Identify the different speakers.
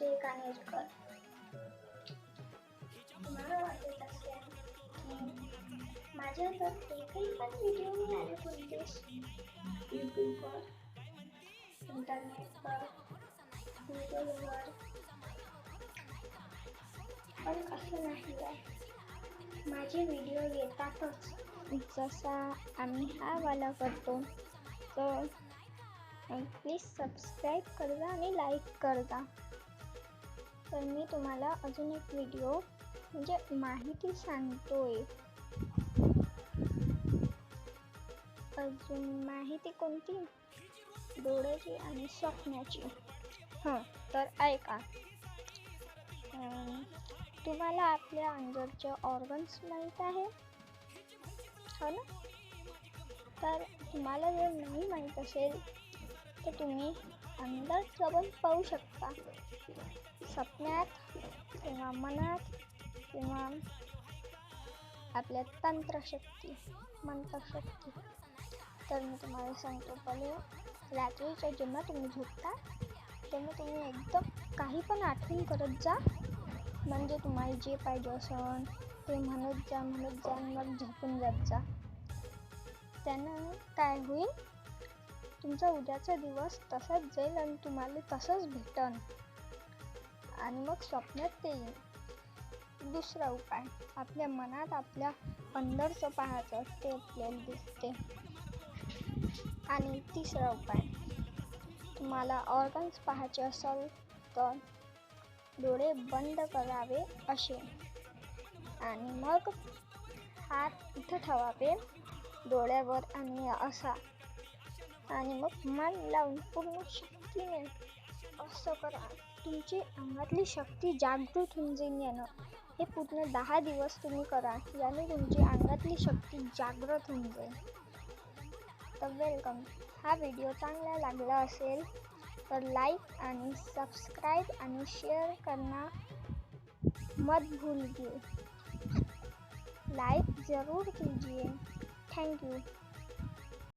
Speaker 1: संजय कानेरकर. तुम्हाला वाटत असेल की माझ्या तर एकही पण व्हिडिओ नाही आले कोणतेच यूट्यूबवर, इंटरनेटवर, गुगलवर, पण असं नाही आहे. माझे व्हिडिओ येतातच जसा आम्ही हा वाला करतो. तर प्लीज सबस्क्राईब करा आणि लाईक करा. तर मी तुम्हाला अजून एक व्हिडिओ म्हणजे माहिती सांगतोय. अजून माहिती कोणती? डोळ्याची आणि स्वप्नाची. तर ऐका. तुम्हाला आपल्या अंदरचे ऑर्गन्स माहीत आहे, हो ना? तर तुम्हाला जर नाही माहीत असेल तर तुम्ही अंदरचं पण पाहू शकता, स्वप्नात किंवा मनात किंवा आपल्या तंत्रशक्ती, मंत्रशक्ती. तर मी तुम्हाला सांगतो, पहिले रात्रीच्या जेव्हा तुम्ही झोपता तेव्हा तुम्ही एकदम काही पण आठवण करत जा, म्हणजे तुम्हाला जे पाहिजे असेल ते म्हणत जा मग झोपून जात जा. त्यानं काय होईल, तुमचा उद्याचा दिवस तसाच जाईल आणि तुम्हाला तसंच भेटन आणि मग स्वप्नात ते येईल. दुसरा उपाय, आपल्या मनात आपल्या अंदरचं पाहायचं, ते आपल्याला दिसते. आणि तिसरा उपाय, तुम्हाला ऑर्गन्स पाहायचे असेल तर डोळे बंद करावे असे आणि मग हात इथं ठेवावे डोळ्यावर आणि असा, आणि मग मन लावून पूर्ण शक्तीने असं करा. तुमची अंगातली शक्ती जागृत होऊन जाईल. यानं हे पूर्ण 10 दिवस तुम्ही करा, याने तुमची अंगातली शक्ती जागृत होऊन जाईल. तर वेलकम. हा व्हिडिओ चांगला लागला असेल तर लाईक आणि सबस्क्राइब आणि शेयर करना मत भूलिए. लाइक ज़रूर कीजिए. Thank you.